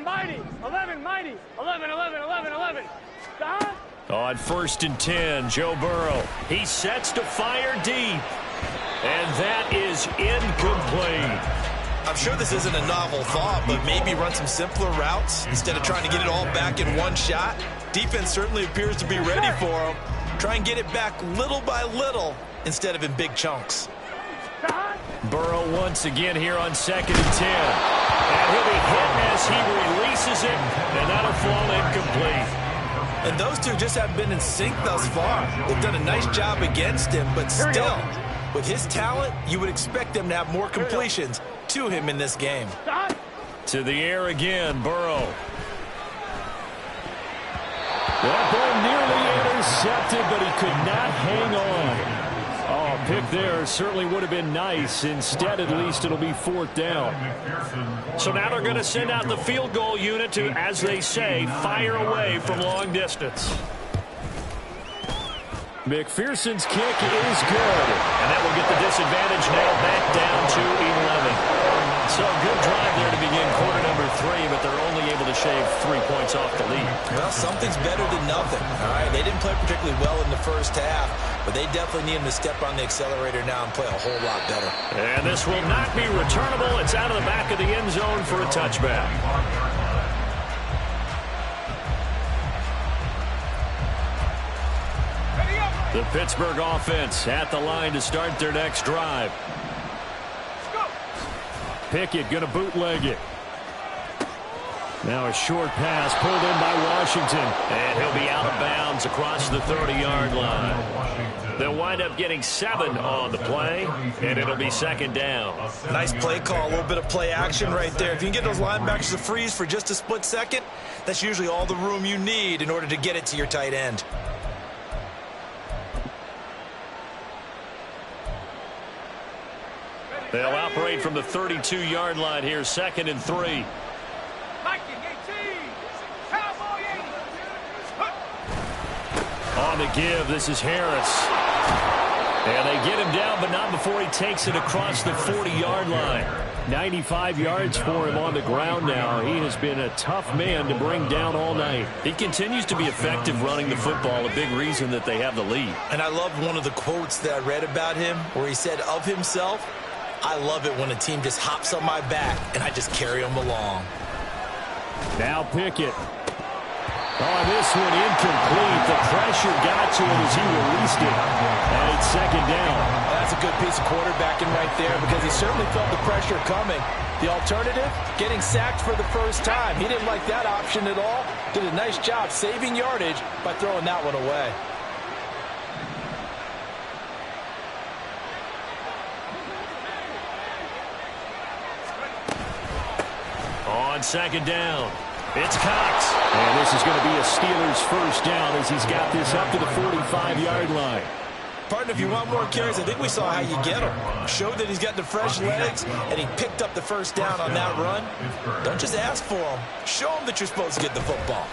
mighty. 11 mighty. 11, 11, 11, 11. On 1st and 10, Joe Burrow. He sets to fire deep. And that is incomplete. I'm sure this isn't a novel thought, but maybe run some simpler routes instead of trying to get it all back in one shot. Defense certainly appears to be ready for him. Try and get it back little by little instead of in big chunks. Burrow once again here on 2nd and 10. And he'll be hit as he releases it, and that'll fall incomplete. And those two just haven't been in sync thus far. They've done a nice job against him, but still, with his talent, you would expect them to have more completions to him in this game. To the air again, Burrow. That ball nearly intercepted, but he could not hang on. Oh, a pick there certainly would have been nice. Instead, at least, it'll be 4th down. So now they're going to send out the field goal unit to, as they say, fire away from long distance. McPherson's kick is good. And that will get the disadvantage now back down to 11. So good drive there to begin quarter number 3, but they're only able to shave 3 points off the lead. Well, something's better than nothing. All right, they didn't play particularly well in the first half, but they definitely need him to step on the accelerator now and play a whole lot better. And this will not be returnable. It's out of the back of the end zone for a touchback. The Pittsburgh offense at the line to start their next drive. Pickett going to bootleg it. Now a short pass pulled in by Washington. And he'll be out of bounds across the 30-yard line. They'll wind up getting 7 on the play, and it'll be 2nd down. Nice play call, a little bit of play action right there. If you can get those linebackers to freeze for just a split second, that's usually all the room you need in order to get it to your tight end. They'll operate from the 32-yard line here, 2nd and 3. On the give, this is Harris. And they get him down, but not before he takes it across the 40-yard line. 95 yards for him on the ground now. He has been a tough man to bring down all night. He continues to be effective running the football, a big reason that they have the lead. And I loved one of the quotes that I read about him where he said of himself, "I love it when a team just hops on my back and I just carry them along." Now Pickett. Oh, this one incomplete. The pressure got to him as he released it. And it's 2nd down. That's a good piece of quarterbacking right there because he certainly felt the pressure coming. The alternative, getting sacked for the first time. He didn't like that option at all. Did a nice job saving yardage by throwing that one away. On 2nd down, it's Cox. And this is going to be a Steelers 1st down as he's got this up to the 45-yard line. Partner, if you want more carries, I think we saw how you get him. Showed that he's got the fresh legs, and he picked up the 1st down on that run. Don't just ask for him. Show him that you're supposed to get the football.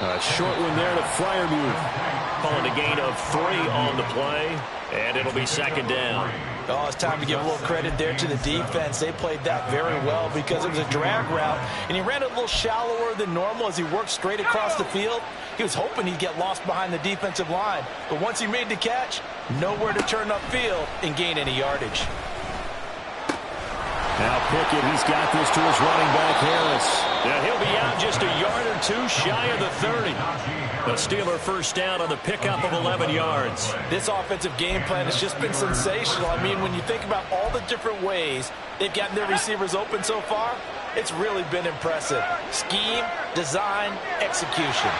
A short one there to Freiermuth. Calling a gain of 3 on the play, and it'll be 2nd down. Oh, it's time to give a little credit there to the defense. They played that very well because it was a drag route, and he ran a little shallower than normal as he worked straight across the field. He was hoping he'd get lost behind the defensive line, but once he made the catch, nowhere to turn upfield and gain any yardage. Now Pickett, he's got this to his running back, Harris. Now he'll be out just a yard or 2 shy of the 30. The Steeler 1st down on the pickup of 11 yards. This offensive game plan has just been sensational. I mean, when you think about all the different ways they've gotten their receivers open so far, it's really been impressive. Scheme, design, execution.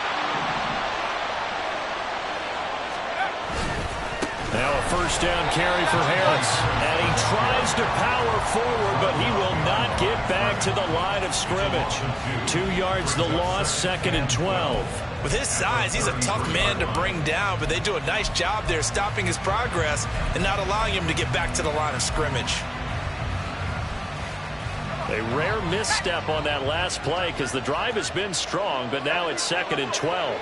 Now a 1st down carry for Harris. And he tries to power forward, but he will not get back to the line of scrimmage. 2 yards the loss, 2nd and 12. With his size, he's a tough man to bring down, but they do a nice job there stopping his progress and not allowing him to get back to the line of scrimmage. A rare misstep on that last play because the drive has been strong, but now it's 2nd and 12.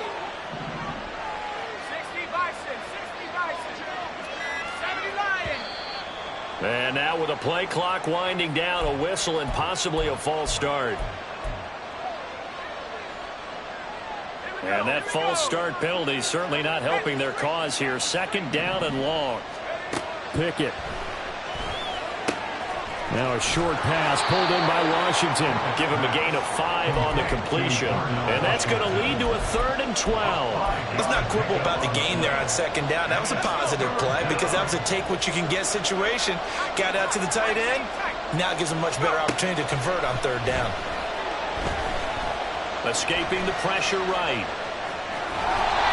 And now with a play clock winding down, a whistle and possibly a false start. And that false start penalty certainly not helping their cause here. Second down and long. Pickett. Now a short pass pulled in by Washington. Give him a gain of 5 on the completion. And that's going to lead to a 3rd and 12. Let's not quibble about the gain there on second down. That was a positive play because that was a take-what-you-can-get situation. Got out to the tight end. Now it gives him a much better opportunity to convert on 3rd down. Escaping the pressure right.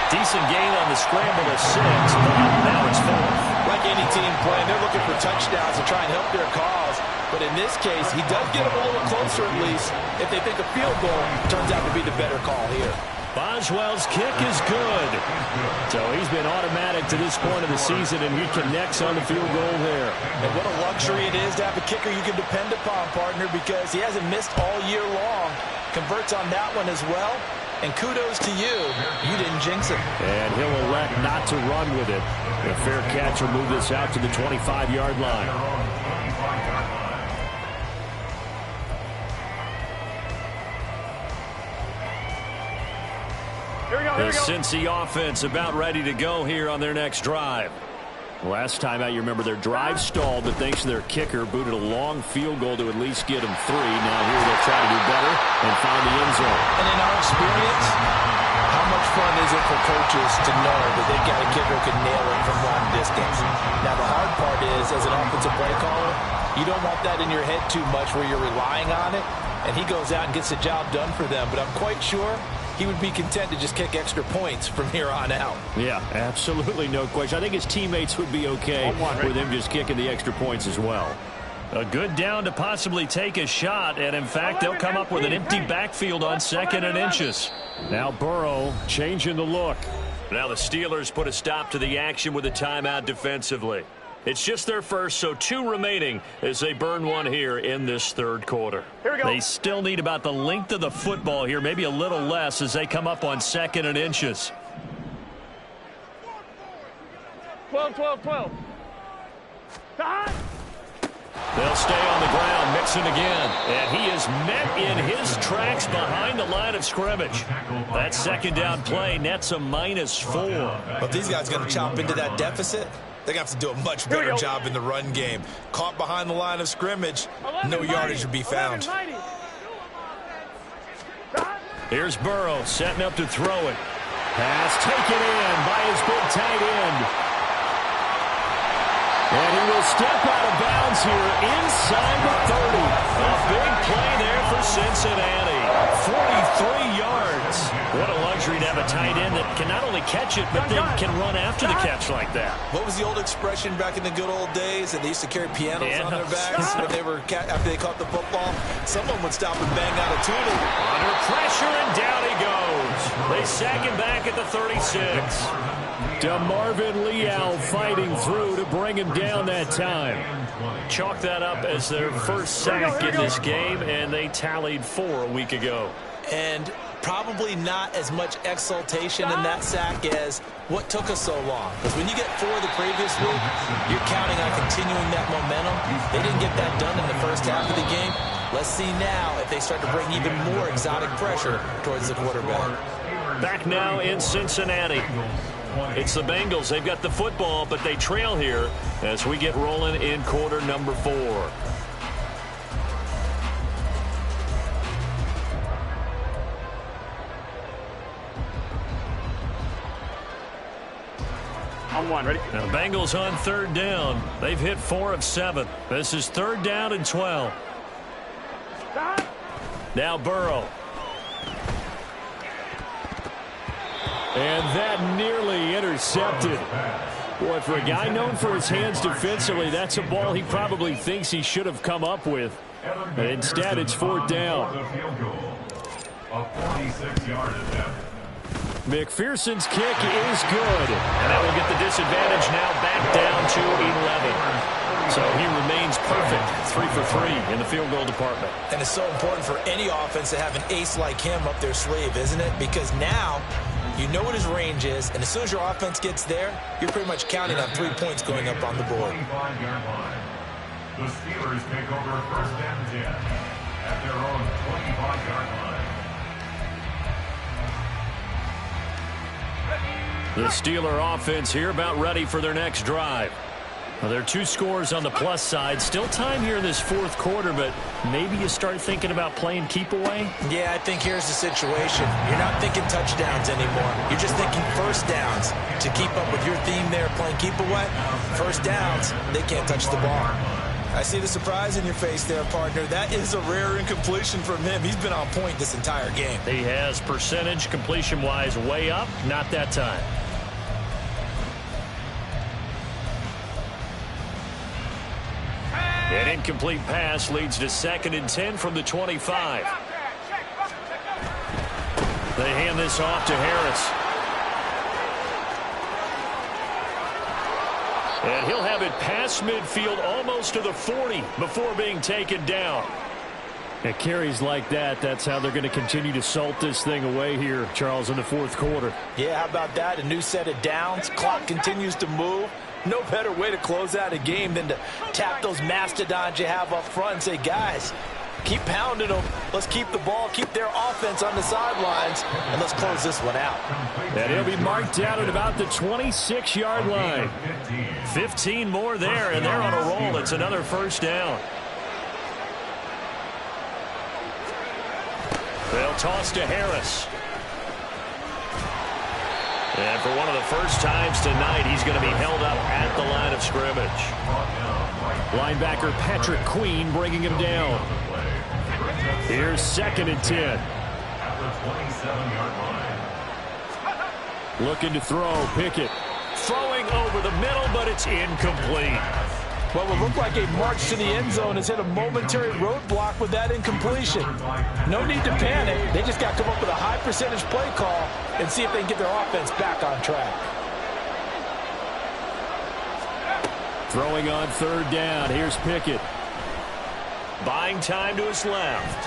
Decent gain on the scramble of 6, but now it's 4th. Like any team playing, they're looking for touchdowns to try and help their cause. But in this case, he does get them a little closer at least. If they think a field goal turns out to be the better call here. Boswell's kick is good. So he's been automatic to this point of the season, and he connects on the field goal there. And what a luxury it is to have a kicker you can depend upon, partner, because he hasn't missed all year long. Converts on that one as well. And kudos to you. You didn't jinx it. And he'll elect not to run with it. A fair catch will move this out to the 25-yard line. The Cincy offense about ready to go here on their next drive. Last time out, you remember their drive stalled, but thanks to their kicker, booted a long field goal to at least get them 3. Now here they'll try to do better and find the end zone. And in our experience, how much fun is it for coaches to know that they've got a kicker who can nail it from long distance? Now the hard part is, as an offensive play caller, you don't want that in your head too much where you're relying on it, and he goes out and gets the job done for them. But I'm quite sure he would be content to just kick extra points from here on out. Yeah, absolutely no question. I think his teammates would be okay with him just kicking the extra points as well. A good down to possibly take a shot, and in fact, they'll come up with an empty backfield on 2nd and inches. Now Burrow changing the look. Now the Steelers put a stop to the action with a timeout defensively. It's just their first, so 2 remaining as they burn one here in this 3rd quarter. Here we go. They still need about the length of the football here, maybe a little less as they come up on 2nd and inches. 12, 12, 12. Time. They'll stay on the ground, Mixon again. And he is met in his tracks behind the line of scrimmage. That 2nd down play nets a -4. But these guys are going to chop into that deficit. They're going to have to do a much better job in the run game. Caught behind the line of scrimmage, no yardage would be found. Here's Burrow setting up to throw it. Pass taken in by his big tight end. And he will step out of bounds here inside the 30. A big play there for Cincinnati. 43 yards. What a luxury to have a tight end that can not only catch it, but then can run after the catch like that. What was the old expression back in the good old days? And they used to carry pianos on their backs when they were after they caught the football. Someone would stop and bang out a tune. Under pressure, and down he goes. They sack him back at the 36. DeMarvin Leal fighting through to bring him down that time. Chalk that up as their first sack in this game, and they tallied 4 a week ago. And probably not as much exultation in that sack as what took us so long. Because when you get 4 the previous week, you're counting on continuing that momentum. They didn't get that done in the first half of the game. Let's see now if they start to bring even more exotic pressure towards the quarterback. Back now in Cincinnati. It's the Bengals. They've got the football, but they trail here as we get rolling in quarter number 4. On 1, ready? Now the Bengals on 3rd down. They've hit 4 of 7. This is 3rd down and 12. Stop. Now Burrow. And that nearly intercepted. Boy, for a guy known for his hands defensively, that's a ball he probably thinks he should have come up with. But instead, it's 4th down. McPherson's kick is good. And that will get the disadvantage now back down to 11. So he remains perfect, 3 for 3 in the field goal department. And it's so important for any offense to have an ace like him up their sleeve, isn't it? Because now you know what his range is, and as soon as your offense gets there, you're pretty much counting on 3 points going up on the board. The Steelers take over first and 10 at their own 25-yard line. The Steeler offense here about ready for their next drive. Well, there are 2 scores on the plus side. Still time here in this fourth quarter, but maybe you start thinking about playing keep away? Yeah, I think here's the situation. You're not thinking touchdowns anymore. You're just thinking first downs. To keep up with your theme there, playing keep away, first downs, they can't touch the ball. I see the surprise in your face there, partner. That is a rare incompletion from him. He's been on point this entire game. He has percentage completion-wise way up. Not that time. An incomplete pass leads to 2nd and 10 from the 25. They hand this off to Harris. And he'll have it past midfield almost to the 40 before being taken down. At carries like that, that's how they're going to continue to salt this thing away here, Charles, in the fourth quarter. Yeah, how about that? A new set of downs. Clock continues to move. No better way to close out a game than to tap those mastodons you have up front and say, guys, keep pounding them. Let's keep the ball, keep their offense on the sidelines, and let's close this one out. And he'll be marked out at about the 26-yard line. 15 more there, and they're on a roll. It's another first down. They'll toss to Harris. And for one of the first times tonight, he's going to be held up at the line of scrimmage. Linebacker Patrick Queen bringing him down. Here's 2nd and 10. Looking to throw, Pickett. Throwing over the middle, but it's incomplete. What would look like a march to the end zone has hit a momentary roadblock with that incompletion. No need to panic. They just got to come up with a high percentage play call and see if they can get their offense back on track. Throwing on 3rd down. Here's Pickett. Buying time to his left.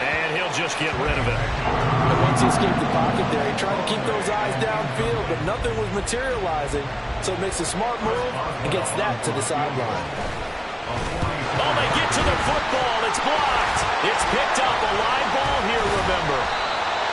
And he'll just get rid of it. And once he escaped the pocket there, he tried to keep those eyes downfield, but nothing was materializing. So he makes a smart move and gets that to the sideline. Oh, they get to the football. It's blocked. It's picked up. A live ball here, remember.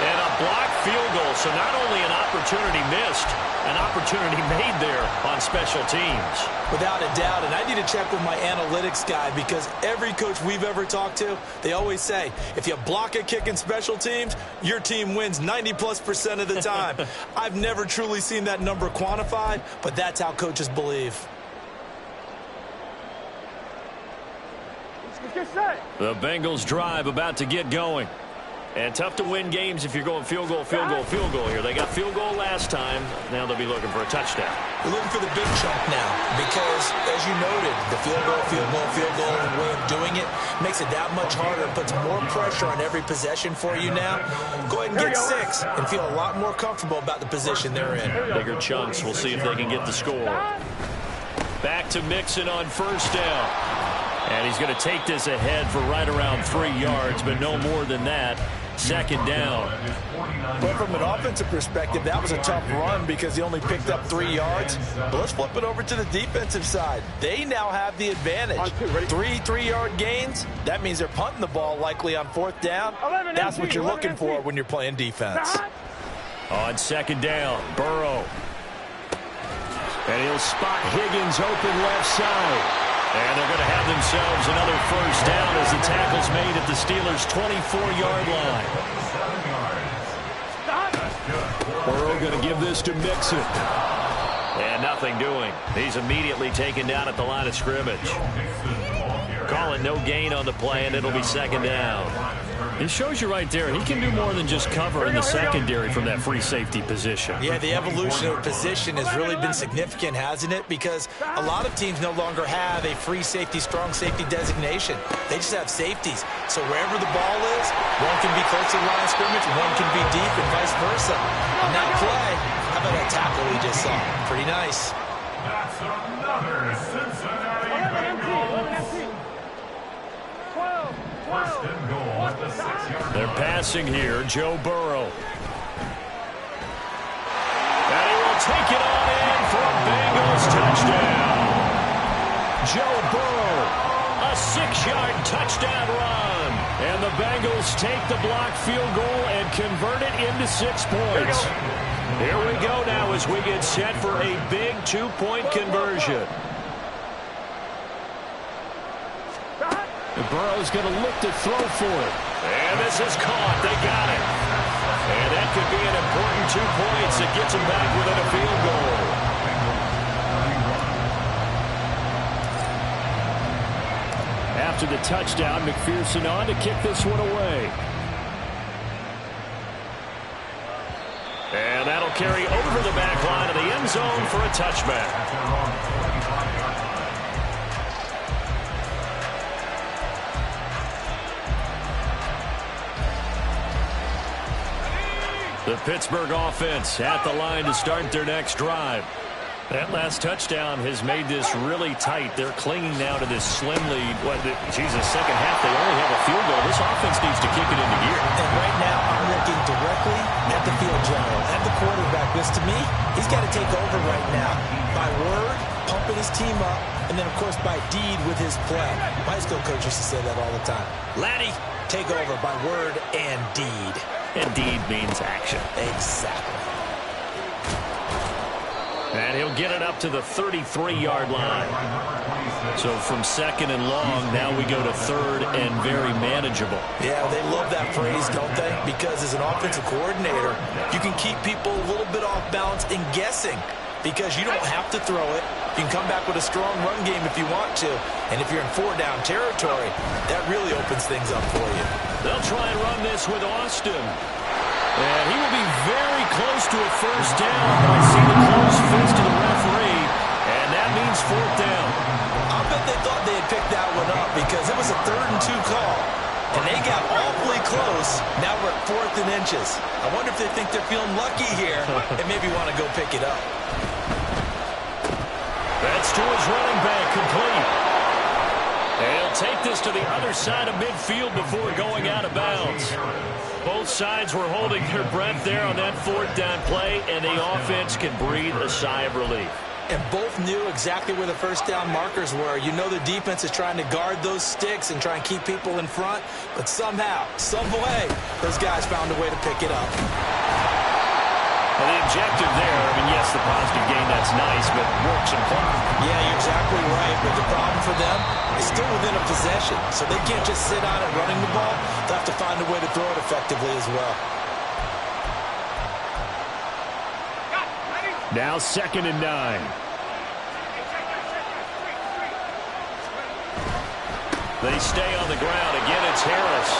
And a blocked field goal. So not only an opportunity missed, an opportunity made there on special teams. Without a doubt, and I need to check with my analytics guy because every coach we've ever talked to, they always say, if you block a kick in special teams, your team wins 90+% of the time. I've never truly seen that number quantified, but that's how coaches believe. The Bengals drive about to get going. And tough to win games if you're going field goal, field goal, field goal here. They got field goal last time. Now they'll be looking for a touchdown. We're looking for the big chunk now because, as you noted, the field goal way of doing it makes it that much harder and puts more pressure on every possession for you now. Go ahead and get 6 and feel a lot more comfortable about the position they're in. Bigger chunks. We'll see if they can get the score. Back to Mixon on 1st down. And he's going to take this ahead for right around 3 yards, but no more than that. 2nd down. But from an offensive perspective, that was a tough run because he only picked up 3 yards. But let's flip it over to the defensive side. They now have the advantage. 3 3-yard gains. That means they're punting the ball likely on 4th down. That's what you're looking for when you're playing defense. On 2nd down, Burrow. And he'll spot Higgins open left side. And they're going to have themselves another first down as the tackle's made at the Steelers' 24-yard line. Burrow going to give this to Mixon. And nothing doing. He's immediately taken down at the line of scrimmage. Call it no gain on the play, and it'll be 2nd down. It shows you right there, he can do more than just cover in the secondary from that free safety position. Yeah, the evolution of position has really been significant, hasn't it? Because a lot of teams no longer have a free safety, strong safety designation. They just have safeties. So wherever the ball is, one can be close to the line of scrimmage, one can be deep, and vice versa. On that play, how about that tackle we just saw? Pretty nice. That's another Cincinnati. First and goal at the 6-yard line. They're passing here, Joe Burrow. And he will take it on in for a Bengals touchdown. Joe Burrow 6-yard touchdown run. And the Bengals take the blocked field goal and convert it into 6 points. Here we go now as we get set for a big 2-point conversion. And Burrow's going to look to throw for it. And this is caught. They got it. And that could be an important 2 points that gets them back within a field goal. After the touchdown, McPherson on to kick this one away. And that'll carry over the back line of the end zone for a touchback. The Pittsburgh offense at the line to start their next drive. That last touchdown has made this really tight. They're clinging now to this slim lead. Second half, they only have a field goal. This offense needs to kick it into gear. And right now, I'm looking directly at the field general, at the quarterback. Because to me, he's got to take over right now. By word, pumping his team up, and then, of course, by deed with his play. My high school coach used to say that all the time. Laddie, take over by word and deed. And deed means action. Exactly. And he'll get it up to the 33-yard line. So from second and long, now we go to third and very manageable. Yeah, they love that phrase, don't they? Because as an offensive coordinator, you can keep people a little bit off balance and guessing. Because you don't have to throw it. You can come back with a strong run game if you want to. And if you're in 4-down territory, that really opens things up for you. They'll try and run this with Austin. And he will be very close to a first down. I see the close fist to the referee, and that means 4th down. I bet they thought they had picked that one up because it was a 3rd and 2 call, and they got awfully close. Now we're at 4th and inches. I wonder if they think they're feeling lucky here and maybe want to go pick it up. That's to his running back, complete. And he'll take this to the other side of midfield before going out of bounds. Both sides were holding their breath there on that 4th down play, and the offense can breathe a sigh of relief. And both knew exactly where the first down markers were. You know the defense is trying to guard those sticks and try and keep people in front, but somehow, some way, those guys found a way to pick it up. Well, the objective there, yes, the positive gain, that's nice, but work some clock. Yeah, you're exactly right, but the problem for them is still within a possession, so they can't just sit on it running the ball. They'll have to find a way to throw it effectively as well. Now 2nd and 9. They stay on the ground. Again, it's Harris.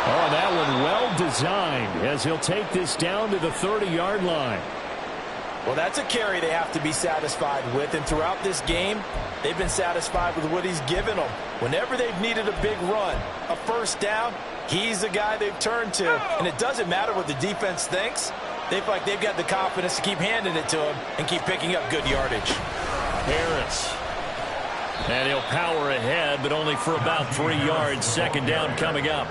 Oh, that one well designed as he'll take this down to the 30-yard line. Well, that's a carry they have to be satisfied with, and throughout this game, they've been satisfied with what he's given them. Whenever they've needed a big run, a first down, he's the guy they've turned to. And it doesn't matter what the defense thinks. They feel like they've got the confidence to keep handing it to him and keep picking up good yardage. Harris. And he'll power ahead, but only for about 3 yards. 2nd down coming up.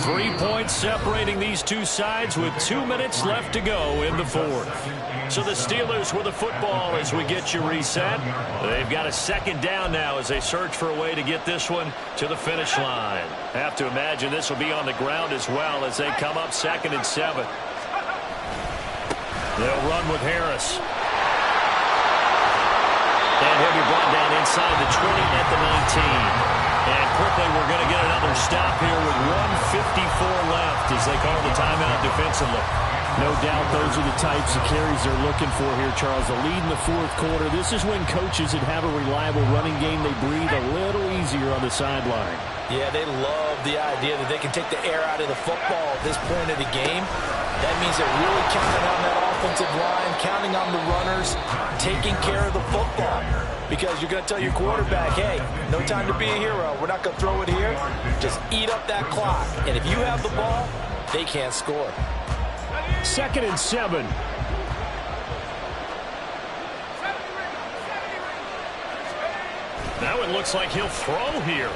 3 points separating these two sides with 2 minutes left to go in the 4th. So the Steelers with the football as we get you reset. They've got a 2nd down now as they search for a way to get this one to the finish line. Have to imagine this will be on the ground as well as they come up 2nd and 7. They'll run with Harris. And he'll be brought down inside the 20 at the 19. And quickly, we're going to get another stop here with 1:54 left as they call the timeout defensively. No doubt those are the types of carries they're looking for here, Charles. The lead in the 4th quarter. This is when coaches that have a reliable running game, they breathe a little easier on the sideline. Yeah, they love the idea that they can take the air out of the football at this point of the game. That means they're really counting on that offensive line, counting on the runners, taking care of the football. Because you're going to tell your quarterback, hey, no time to be a hero. We're not going to throw it here. Just eat up that clock. And if you have the ball, they can't score. 2nd and 7. Now it looks like he'll throw here.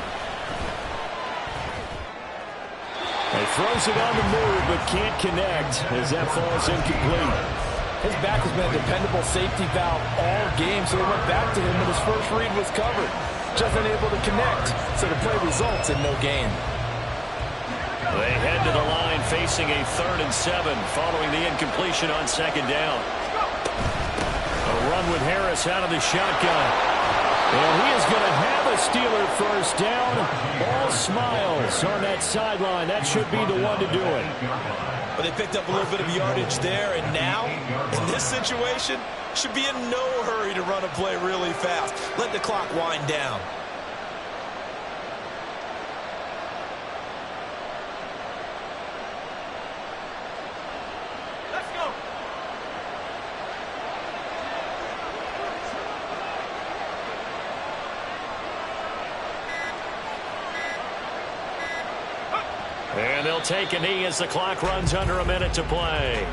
He throws it on the move, but can't connect as that falls incomplete. His back has been a dependable safety valve all game, so they went back to him when his first read was covered. just unable to connect. So the play results in no gain. They head to the line facing a 3rd and 7 following the incompletion on 2nd down. A run with Harris out of the shotgun. And he is going to have a Steeler first down. All smiles on that sideline. That should be the one to do it. But they picked up a little bit of yardage there, and now, in this situation, should be in no hurry to run a play really fast. Let the clock wind down. Let's go. And they'll take a knee as the clock runs under a minute to play.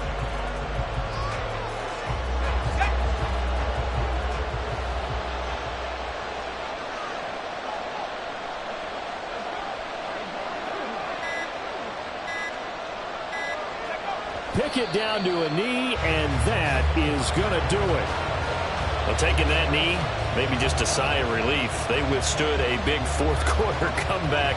Pickett down to a knee, and that is going to do it. Well, taking that knee, maybe just a sigh of relief. They withstood a big 4th quarter comeback.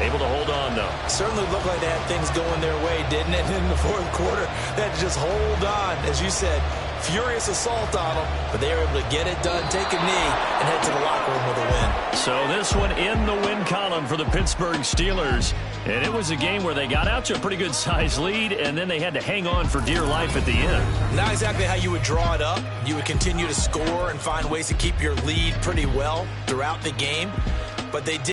Able to hold on, though. Certainly looked like they had things going their way, didn't it? In the 4th quarter, they had to just hold on. As you said, furious assault on them, but they were able to get it done, take a knee, and head to the locker room with a win. So this one in the win column for the Pittsburgh Steelers. And it was a game where they got out to a pretty good-sized lead, and then they had to hang on for dear life at the end. Not exactly how you would draw it up. You would continue to score and find ways to keep your lead pretty well throughout the game, but they did.